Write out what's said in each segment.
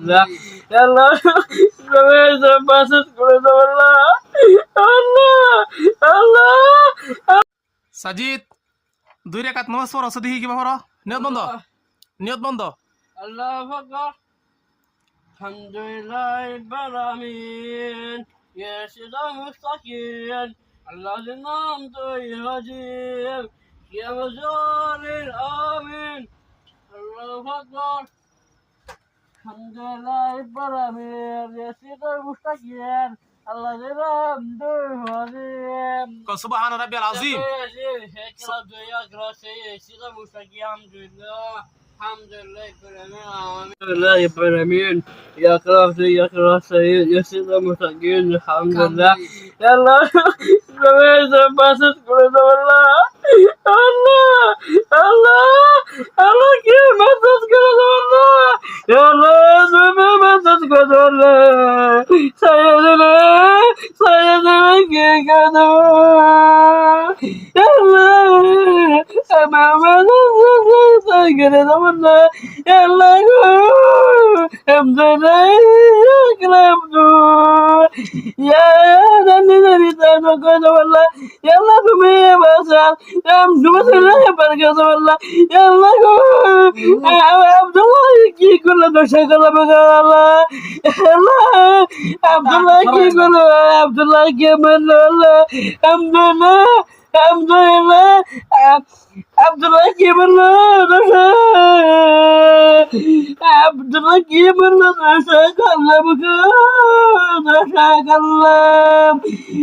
আল্লাহ আল্লাহ সবাই বাসত করে দাও আল্লাহ আল্লাহ আল্লাহ সাজিদ 2 রাকাত নামাজ পড়ো দেখি কিবা পড়ো নিয়ত বন্ধ আল্লাহু আকবার আলহামদুলিল্লাহ রাব্বিল আলামিন ইয়াসিরা মুস্তাকিম আল্লাহর নাম তো ইহাজিব ইয়া মাজালিল আমিন আল্লাহু আকবার আলহামদুলিল্লাহ রাব্বিল আলামিন ইয়াসিরা মুস্তাকিম আল্লাহর নাম তো ইহাজিব সুবহান রাব্বিল আযীম لله رب العالمين يا كرافت يا كرافت يا سيد المساكين الحمد لله يا الله سمعت باسط كل الله الله الله الله كيف باسط كل الله يا الله سمع باسط كل الله سيدنا كيف كذا يا الله أمام الله كذا والله يا الله أمدنا كلامنا يا دنيا تانا كذا والله يا الله كمي باسل يا مسلم يا بركة والله يا الله عبد الله كي كل شكل بقى الله عبد الله كي كل عبد الله كي من الله الحمد لله عبد الله كي من الله عبد الله كي من الله شكل بقى شكل يا الله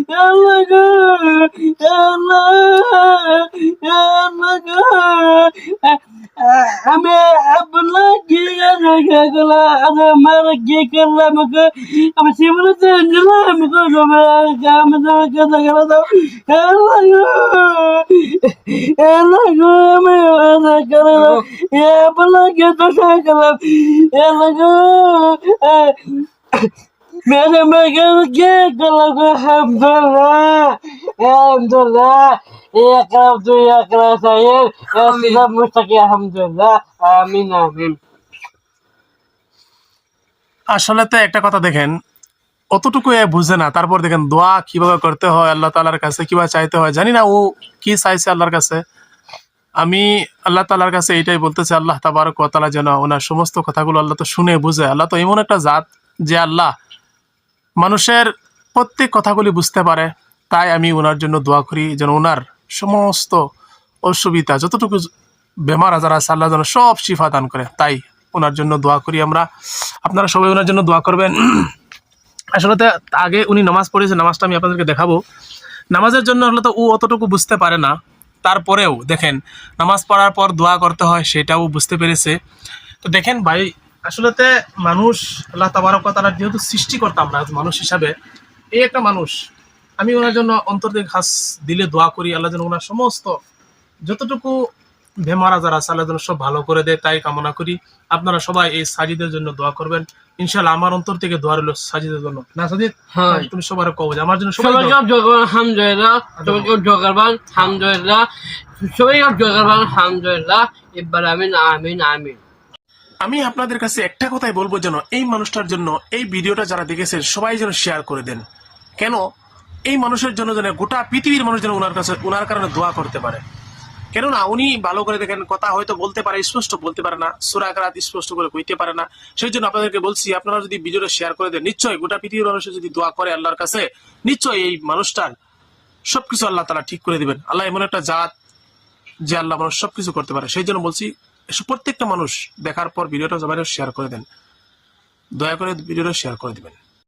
يا الله يا الله আমি আব্দুল্লাহ কি গেলা আমি মার কি করলাম আমি সিমুলেতে গেলাম আমি তো আমি তো কথা গেলা দাও এলাগো আমি করে দাও আব্দুল্লাহ কি তো গেলাম এলাগো मेरे मगर के गलत alhamdulillah ya kerap tu ya kerap saya ya sudah mustaqim alhamdulillah amin amin আসলে তো একটা কথা দেখেন অতটুকু এ বুঝে না তারপর দেখেন দোয়া কিভাবে করতে হয় আল্লাহ তাআলার কাছে কিভাবে চাইতে হয় জানি না ও কি চাইছে আল্লাহর কাছে আমি আল্লাহ তাআলার কাছে এইটাই বলতেছি আল্লাহ তাবারক ওয়া তাআলা যেন ওনার সমস্ত কথাগুলো আল্লাহ তো শুনে বুঝে আল্লাহ তো এমন একটা জাত যে আল্লাহ মানুষের প্রত্যেক কথাগুলি বুঝতে পারে তাই আমি ওনার জন্য দোয়া করি যেন ওনার সমস্ত অসুবিধা যতটুকু বেমার আজার আছে আল্লাহ যেন সব শিফা দান করে তাই ওনার জন্য দোয়া করি আমরা আপনারা সবাই ওনার জন্য দোয়া করবেন আসলে আগে উনি নামাজ পড়েছে নামাজটা আমি আপনাদেরকে দেখাবো নামাজের জন্য হলে তো ও অতটুকু বুঝতে পারে না তারপরেও দেখেন নামাজ পড়ার পর দোয়া করতে হয় সেটাও বুঝতে পেরেছে তো দেখেন ভাই আসলেতে মানুষ আল্লাহ তাবারক ওয়া তাআলা যেহেতু সৃষ্টিকর্তা আমরা মানুষ হিসাবে এই একটা মানুষ আমি ওনার জন্য অন্তর থেকে খাস দিলে দোয়া করি আল্লাহ যেন ওনার সমস্ত যতটুকু বেমার আজার আছে আল্লাহ যেন সব ভালো করে দেয় তাই কামনা করি আপনারা সবাই এই সাজিদের জন্য দোয়া করবেন ইনশাআল্লাহ আমার অন্তর থেকে দোয়া রইল সাজিদের জন্য না সাজিদ হ্যাঁ তুমি সবার কও যে আমার জন্য সবাই সবাইকে দোয়া করবেন আলহামদুলিল্লাহ সবাইকে দোয়া করবেন আলহামদুলিল্লাহ সবাইকে দোয়া করবেন আলহামদুলিল্লাহ ইব্বার আমিন আমিন আমিন আমি আপনাদের কাছে একটা কথাই বলবো যেন এই মানুষটার জন্য এই ভিডিওটা যারা দেখেছেন সবাই যেন শেয়ার করে দেন কেন এই মানুষের জন্য যেন গোটা পৃথিবীর মানুষ যেন ওনার কারণে দোয়া করতে পারে কেননা উনি ভালো করে দেখেন কথা হয়তো বলতে পারে স্পষ্ট বলতে পারে না সূরা কারাত স্পষ্ট করে কইতে পারে না সেই জন্য আপনাদেরকে বলছি আপনারা যদি ভিডিওটা শেয়ার করে দেন নিশ্চয়ই গোটা পৃথিবীর মানুষ যদি দোয়া করে আল্লাহর কাছে নিশ্চয়ই এই মানুষটার সবকিছু আল্লাহ তাআলা ঠিক করে দিবেন আল্লাহ এমন একটা জাত যে আল্লাহ মানুষ সবকিছু করতে পারে সেই জন্য বলছি প্রত্যেকটা মানুষ দেখার পর ভিডিওটা সবাই শেয়ার করে দেন দয়া করে ভিডিওটা শেয়ার করে দিবেন